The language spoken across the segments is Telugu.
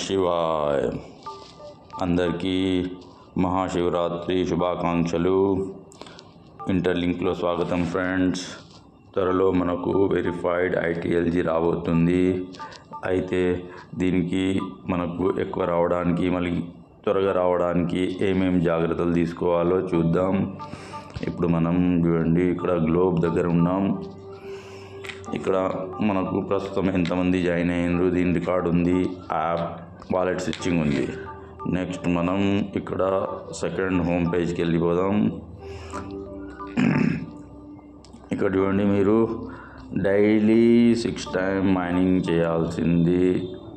శివాయ. అందరికీ మహాశివరాత్రి శుభాకాంక్షలు. ఇంటర్లింక్లో స్వాగతం ఫ్రెండ్స్. త్వరలో మనకు వెరిఫైడ్ ITLG రాబోతుంది. అయితే దీనికి మనకు ఎక్కువ రావడానికి, మళ్ళీ త్వరగా రావడానికి ఏమేమి జాగ్రత్తలు తీసుకోవాలో చూద్దాం. ఇప్పుడు మనం చూడండి, ఇక్కడ గ్లోబ్ దగ్గర ఉన్నాం. ఇక్కడ మనకు ప్రస్తుతం ఎంతమంది జాయిన్ అయ్యారు, దీని రికార్డు ఉంది, యాప్ వాలెట్ స్విచ్చింగ్ ఉంది. నెక్స్ట్ మనం ఇక్కడ సెకండ్ హోమ్ పేజ్కి వెళ్ళిపోదాం. ఇక్కడ చూడండి, మీరు డైలీ 6 టైమ్ మైనింగ్ చేయాల్సింది.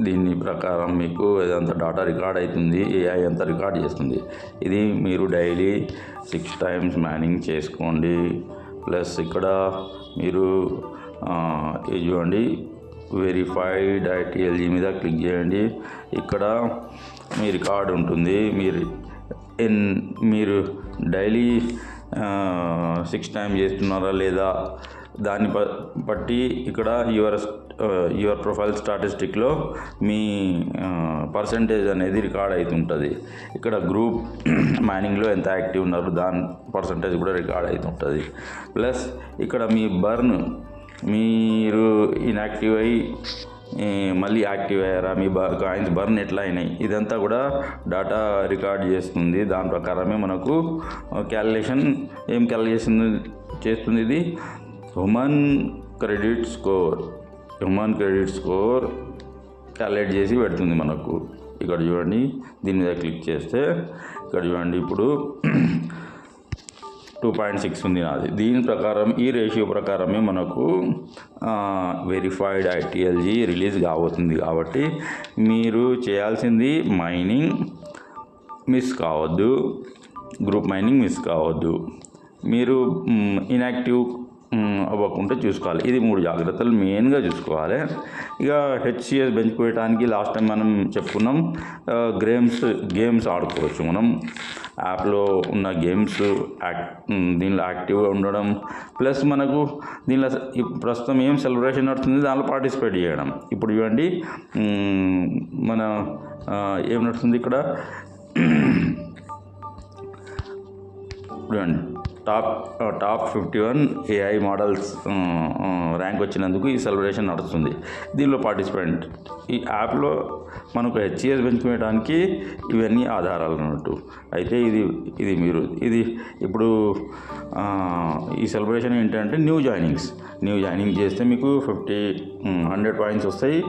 దీని ప్రకారం మీకు ఏదంతా డాటా రికార్డ్ అవుతుంది, AI అంతా రికార్డ్ చేస్తుంది. ఇది మీరు డైలీ 6 టైమ్స్ మైనింగ్ చేసుకోండి. ప్లస్ ఇక్కడ మీరు ఇది చూడండి, వెరిఫైడ్ ITLG మీద క్లిక్ చేయండి. ఇక్కడ మీ రికార్డ్ ఉంటుంది. మీరు డైలీ 6 టైమ్స్ చేస్తున్నారా లేదా దాన్ని బట్టి ఇక్కడ యువర్ ప్రొఫైల్ స్టాటిస్టిక్లో మీ పర్సంటేజ్ అనేది రికార్డ్ అవుతుంటుంది. ఇక్కడ గ్రూప్ మైనింగ్లో ఎంత యాక్టివ్ ఉన్నారు దాని పర్సంటేజ్ కూడా రికార్డ్ అవుతుంటుంది. ప్లస్ ఇక్కడ మీ బర్న్, మీరు ఇన్యాక్టివ్ అయ్యి మళ్ళీ యాక్టివ్ అయ్యారా, మీ కాయిన్స్ బర్న్ ఎట్లా అయినాయి, ఇదంతా కూడా డాటా రికార్డ్ చేస్తుంది. దాని ప్రకారమే మనకు క్యాలిక్యులేషన్ చేస్తుంది. ఇది హ్యూమన్ క్రెడిట్ స్కోర్ క్యాలిక్యులేట్ చేసి పెడుతుంది మనకు. ఇక్కడ చూడండి, దీని మీద క్లిక్ చేస్తే ఇక్కడ చూడండి, ఇప్పుడు 2.6 ఉంది నాది. దీని ప్రకారం, ఈ రేషియో ప్రకారమే మనకు వెరిఫైడ్ ITLG రిలీజ్ కాబోతుంది. కాబట్టి మీరు చేయాల్సింది మైనింగ్ మిస్ కావద్దు, గ్రూప్ మైనింగ్ మిస్ కావద్దు, మీరు ఇన్యాక్టివ్ అవ్వకుండా చూసుకోవాలి. ఇది 3 జాగ్రత్తలు మెయిన్గా చూసుకోవాలి. ఇక HCS పెంచుకోవడానికి లాస్ట్ టైం మనం చెప్పుకున్నాం, గేమ్స్ ఆడుకోవచ్చు మనం. యాప్లో ఉన్న గేమ్స్ దీనిలో యాక్టివ్గా ఉండడం, ప్లస్ మనకు దీనిలో ప్రస్తుతం ఏం సెలబ్రేషన్ నడుస్తుంది దానిలో పార్టిసిపేట్ చేయడం. ఇప్పుడు చూడండి, మన ఏం నడుస్తుంది ఇక్కడ చూడండి, టాప్ 51 AI మోడల్స్ ర్యాంక్ వచ్చినందుకు ఈ సెలబ్రేషన్ నడుస్తుంది. దీనిలో పార్టిసిపెంట్, ఈ యాప్లో మనకు HCS పెంచుకోవడానికి ఇవన్నీ ఆధారాలు అన్నట్టు. అయితే ఇది ఇప్పుడు ఈ సెలబ్రేషన్ ఏంటంటే న్యూ జాయినింగ్ చేస్తే మీకు 100 పాయింట్స్ వస్తాయి.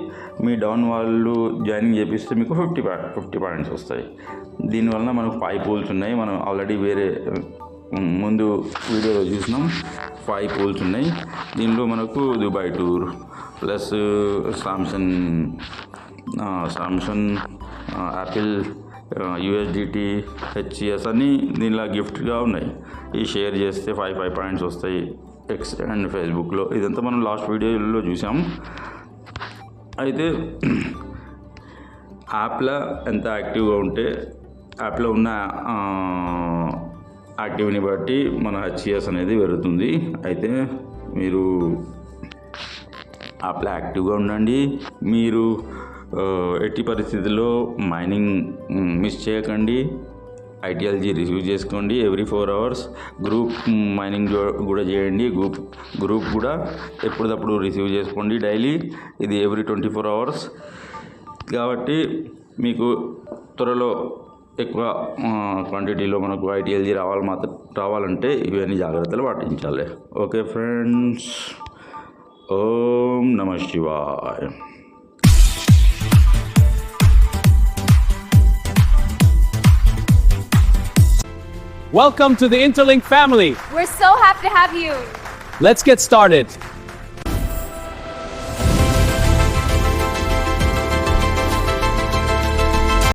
మీ డౌన్ వాళ్ళు జాయినింగ్ చేపిస్తే మీకు 50 పాయింట్స్ వస్తాయి. దీనివల్ల మనకు 5 పూల్స్ ఉన్నాయి. మనం ఆల్రెడీ వేరే ముందు వీడియోలో చూసినాం. 5 పూల్స్ ఉన్నాయి. దీనిలో మనకు Dubai tour, plus Samsung, Apple, USDT, HCS అన్నీ దీనిలో గిఫ్ట్గా ఉన్నాయి. ఈ షేర్ చేస్తే 5 పాయింట్స్ వస్తాయి. X అండ్ ఫేస్బుక్లో ఇదంతా మనం లాస్ట్ వీడియోలో చూసాం. అయితే యాప్లో ఎంత యాక్టివ్గా ఉంటే, యాప్లో ఉన్న యాక్టివ్ని బట్టి మన HCS అనేది పెరుగుతుంది. అయితే మీరు యాప్లో యాక్టివ్గా ఉండండి. మీరు ఎట్టి పరిస్థితుల్లో మైనింగ్ మిస్ చేయకండి. ITLG రిసీవ్ చేసుకోండి ఎవ్రీ 4 hours. గ్రూప్ మైనింగ్ కూడా చేయండి. గ్రూప్ కూడా ఎప్పటికప్పుడు రిసీవ్ చేసుకోండి డైలీ. ఇది ఎవ్రీ 24 hours. కాబట్టి మీకు త్వరలో ఎక్కువ క్వాంటిటీలో మనకు ITLG రావాలంటే ఇవన్నీ జాగ్రత్తలు పాటించాలి. ఓకే ఫ్రెండ్స్, ఓం నమః శివాయ. Welcome to the Interlink family. We're so happy to have you. Let's get started.